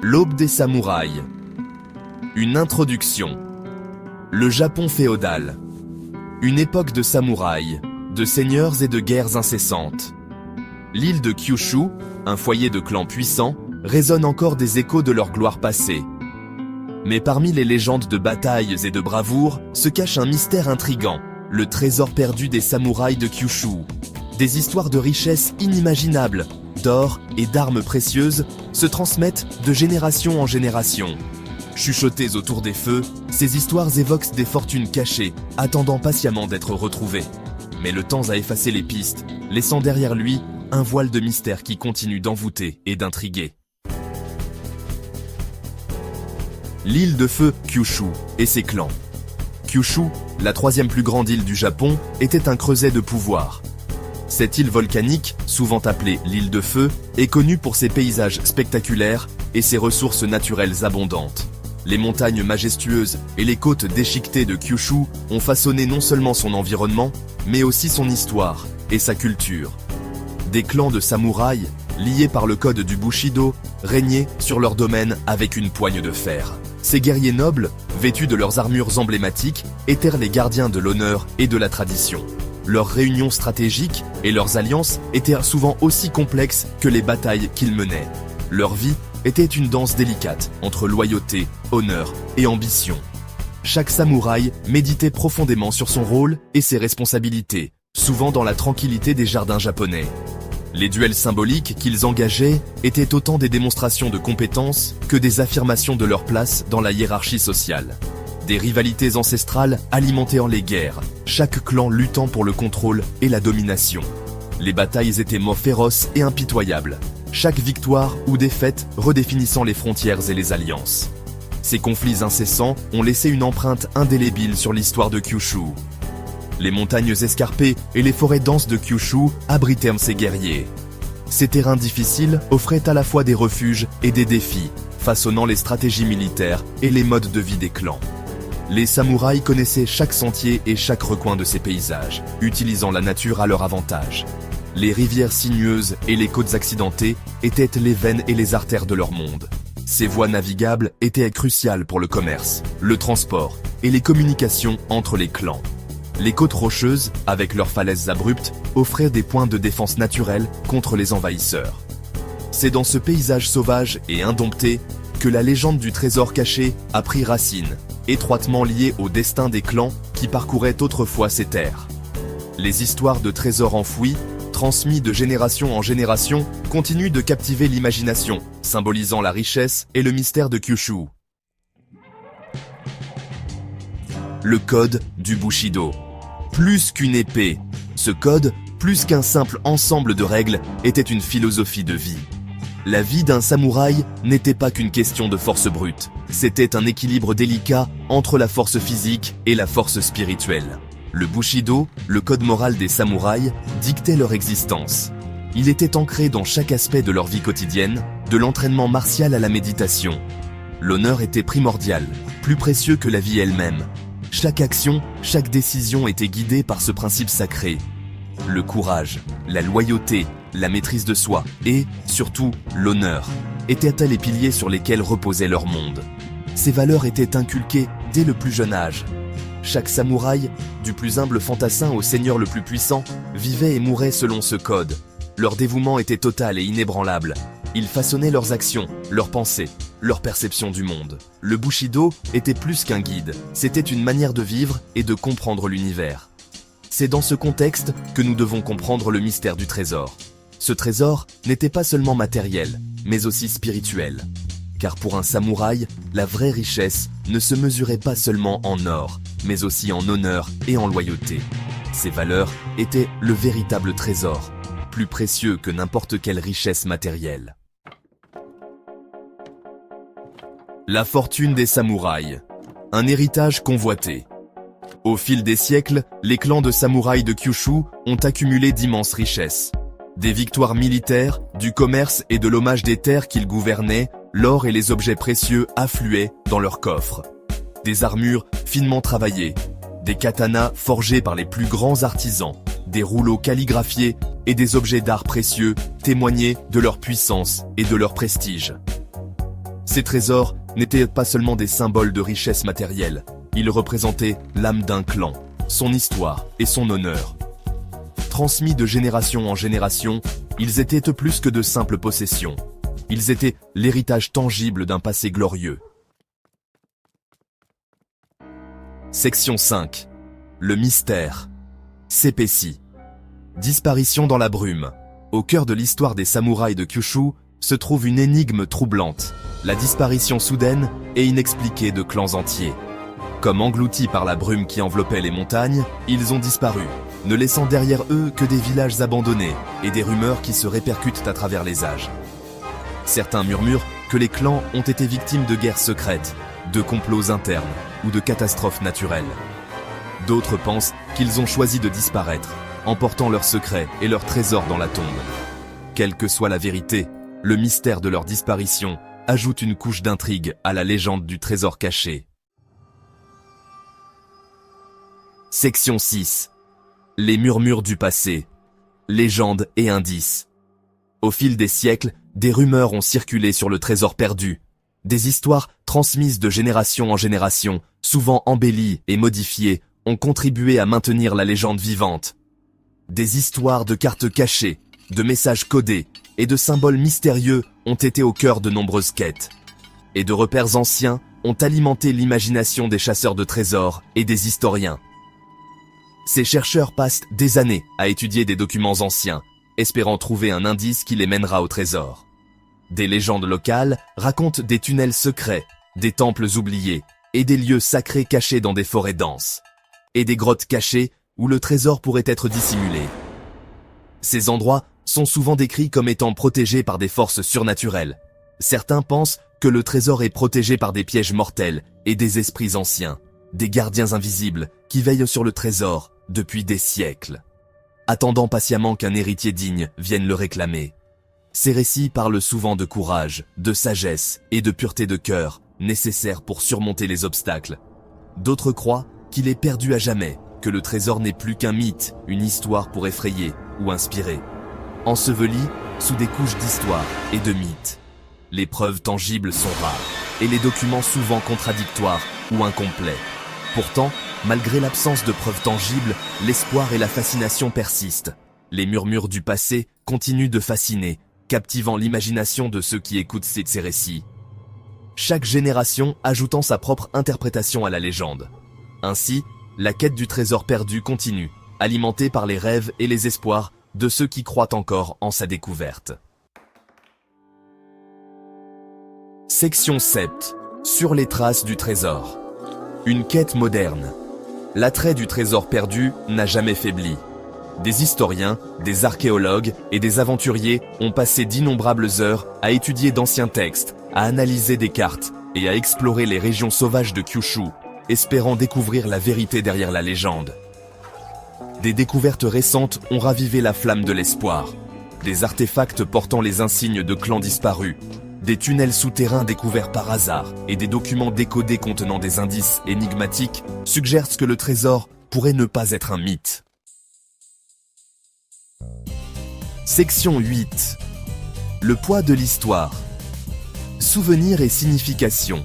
L'aube des samouraïs. Une introduction. Le Japon féodal. Une époque de samouraïs, de seigneurs et de guerres incessantes. L'île de Kyushu, un foyer de clans puissants, résonne encore des échos de leur gloire passée. Mais parmi les légendes de batailles et de bravoure, se cache un mystère intrigant, le trésor perdu des samouraïs de Kyushu. Des histoires de richesses inimaginables, d'or et d'armes précieuses se transmettent de génération en génération. Chuchotées autour des feux, ces histoires évoquent des fortunes cachées, attendant patiemment d'être retrouvées. Mais le temps a effacé les pistes, laissant derrière lui un voile de mystère qui continue d'envoûter et d'intriguer. L'île de feu Kyushu et ses clans. Kyushu, la troisième plus grande île du Japon, était un creuset de pouvoir. Cette île volcanique, souvent appelée l'île de feu, est connue pour ses paysages spectaculaires et ses ressources naturelles abondantes. Les montagnes majestueuses et les côtes déchiquetées de Kyushu ont façonné non seulement son environnement, mais aussi son histoire et sa culture. Des clans de samouraïs, liés par le code du Bushido, régnaient sur leur domaine avec une poigne de fer. Ces guerriers nobles, vêtus de leurs armures emblématiques, étaient les gardiens de l'honneur et de la tradition. Leurs réunions stratégiques et leurs alliances étaient souvent aussi complexes que les batailles qu'ils menaient. Leur vie était une danse délicate entre loyauté, honneur et ambition. Chaque samouraï méditait profondément sur son rôle et ses responsabilités, souvent dans la tranquillité des jardins japonais. Les duels symboliques qu'ils engageaient étaient autant des démonstrations de compétence que des affirmations de leur place dans la hiérarchie sociale. Des rivalités ancestrales alimentaient les guerres, chaque clan luttant pour le contrôle et la domination. Les batailles étaient féroces et impitoyables, chaque victoire ou défaite redéfinissant les frontières et les alliances. Ces conflits incessants ont laissé une empreinte indélébile sur l'histoire de Kyushu. Les montagnes escarpées et les forêts denses de Kyushu abritaient ces guerriers. Ces terrains difficiles offraient à la fois des refuges et des défis, façonnant les stratégies militaires et les modes de vie des clans. Les samouraïs connaissaient chaque sentier et chaque recoin de ces paysages, utilisant la nature à leur avantage. Les rivières sinueuses et les côtes accidentées étaient les veines et les artères de leur monde. Ces voies navigables étaient cruciales pour le commerce, le transport et les communications entre les clans. Les côtes rocheuses, avec leurs falaises abruptes, offraient des points de défense naturels contre les envahisseurs. C'est dans ce paysage sauvage et indompté que la légende du trésor caché a pris racine, étroitement liée au destin des clans qui parcouraient autrefois ces terres. Les histoires de trésors enfouis, transmis de génération en génération, continuent de captiver l'imagination, symbolisant la richesse et le mystère de Kyushu. Le code du Bushido. Plus qu'une épée, ce code, plus qu'un simple ensemble de règles, était une philosophie de vie. La vie d'un samouraï n'était pas qu'une question de force brute, c'était un équilibre délicat entre la force physique et la force spirituelle. Le Bushido, le code moral des samouraïs, dictait leur existence. Il était ancré dans chaque aspect de leur vie quotidienne, de l'entraînement martial à la méditation. L'honneur était primordial, plus précieux que la vie elle-même. Chaque action, chaque décision était guidée par ce principe sacré. Le courage, la loyauté, la maîtrise de soi et, surtout, l'honneur étaient les piliers sur lesquels reposait leur monde. Ces valeurs étaient inculquées dès le plus jeune âge. Chaque samouraï, du plus humble fantassin au seigneur le plus puissant, vivait et mourait selon ce code. Leur dévouement était total et inébranlable. Ils façonnaient leurs actions, leurs pensées, leur perception du monde. Le Bushido était plus qu'un guide, c'était une manière de vivre et de comprendre l'univers. C'est dans ce contexte que nous devons comprendre le mystère du trésor. Ce trésor n'était pas seulement matériel, mais aussi spirituel. Car pour un samouraï, la vraie richesse ne se mesurait pas seulement en or, mais aussi en honneur et en loyauté. Ces valeurs étaient le véritable trésor, plus précieux que n'importe quelle richesse matérielle. La fortune des samouraïs, un héritage convoité. Au fil des siècles, les clans de samouraïs de Kyushu ont accumulé d'immenses richesses. Des victoires militaires, du commerce et de l'hommage des terres qu'ils gouvernaient, l'or et les objets précieux affluaient dans leurs coffres. Des armures finement travaillées, des katanas forgés par les plus grands artisans, des rouleaux calligraphiés et des objets d'art précieux témoignaient de leur puissance et de leur prestige. Ces trésors n'étaient pas seulement des symboles de richesse matérielle, ils représentaient l'âme d'un clan, son histoire et son honneur. Transmis de génération en génération, ils étaient plus que de simples possessions. Ils étaient l'héritage tangible d'un passé glorieux. Section 5. Le mystère. Sepesi. Disparition dans la brume. Au cœur de l'histoire des samouraïs de Kyushu se trouve une énigme troublante, la disparition soudaine et inexpliquée de clans entiers. Comme engloutis par la brume qui enveloppait les montagnes, ils ont disparu, ne laissant derrière eux que des villages abandonnés et des rumeurs qui se répercutent à travers les âges. Certains murmurent que les clans ont été victimes de guerres secrètes, de complots internes ou de catastrophes naturelles. D'autres pensent qu'ils ont choisi de disparaître, emportant leurs secrets et leurs trésors dans la tombe. Quelle que soit la vérité, le mystère de leur disparition ajoute une couche d'intrigue à la légende du trésor caché. Section 6. Les murmures du passé. Légendes et indices. Au fil des siècles, des rumeurs ont circulé sur le trésor perdu. Des histoires transmises de génération en génération, souvent embellies et modifiées, ont contribué à maintenir la légende vivante. Des histoires de cartes cachées, de messages codés et de symboles mystérieux ont été au cœur de nombreuses quêtes. Et de repères anciens ont alimenté l'imagination des chasseurs de trésors et des historiens. Ces chercheurs passent des années à étudier des documents anciens, espérant trouver un indice qui les mènera au trésor. Des légendes locales racontent des tunnels secrets, des temples oubliés et des lieux sacrés cachés dans des forêts denses. Et des grottes cachées où le trésor pourrait être dissimulé. Ces endroits sont souvent décrits comme étant protégés par des forces surnaturelles. Certains pensent que le trésor est protégé par des pièges mortels et des esprits anciens, des gardiens invisibles qui veillent sur le trésor depuis des siècles, attendant patiemment qu'un héritier digne vienne le réclamer. Ces récits parlent souvent de courage, de sagesse et de pureté de cœur, nécessaires pour surmonter les obstacles. D'autres croient qu'il est perdu à jamais, que le trésor n'est plus qu'un mythe, une histoire pour effrayer ou inspirer. Enseveli sous des couches d'histoire et de mythes. Les preuves tangibles sont rares, et les documents souvent contradictoires ou incomplets. Pourtant, malgré l'absence de preuves tangibles, l'espoir et la fascination persistent. Les murmures du passé continuent de fasciner, captivant l'imagination de ceux qui écoutent ces récits. Chaque génération ajoutant sa propre interprétation à la légende. Ainsi, la quête du trésor perdu continue, alimentée par les rêves et les espoirs de ceux qui croient encore en sa découverte. Section 7. Sur les traces du trésor. Une quête moderne. L'attrait du trésor perdu n'a jamais faibli. Des historiens, des archéologues et des aventuriers ont passé d'innombrables heures à étudier d'anciens textes, à analyser des cartes et à explorer les régions sauvages de Kyushu, espérant découvrir la vérité derrière la légende. Des découvertes récentes ont ravivé la flamme de l'espoir. Des artefacts portant les insignes de clans disparus, des tunnels souterrains découverts par hasard et des documents décodés contenant des indices énigmatiques suggèrent que le trésor pourrait ne pas être un mythe. Section 8. Le poids de l'histoire. Souvenirs et signification.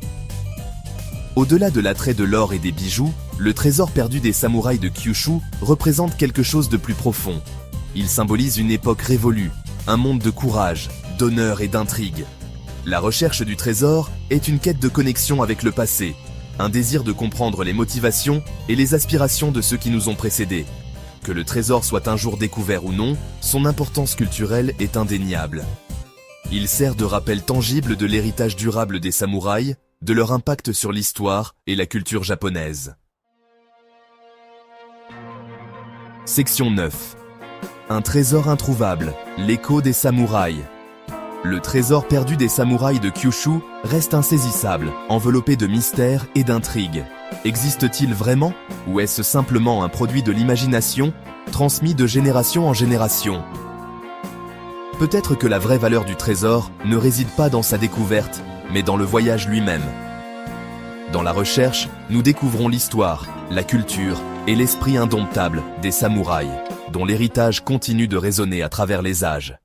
Au-delà de l'attrait de l'or et des bijoux, le trésor perdu des samouraïs de Kyushu représente quelque chose de plus profond. Il symbolise une époque révolue, un monde de courage, d'honneur et d'intrigue. La recherche du trésor est une quête de connexion avec le passé, un désir de comprendre les motivations et les aspirations de ceux qui nous ont précédés. Que le trésor soit un jour découvert ou non, son importance culturelle est indéniable. Il sert de rappel tangible de l'héritage durable des samouraïs, de leur impact sur l'histoire et la culture japonaise. Section 9. Un trésor introuvable, l'écho des samouraïs. Le trésor perdu des samouraïs de Kyushu reste insaisissable, enveloppé de mystères et d'intrigues. Existe-t-il vraiment, ou est-ce simplement un produit de l'imagination, transmis de génération en génération? Peut-être que la vraie valeur du trésor ne réside pas dans sa découverte, mais dans le voyage lui-même. Dans la recherche, nous découvrons l'histoire, la culture et l'esprit indomptable des samouraïs, dont l'héritage continue de résonner à travers les âges.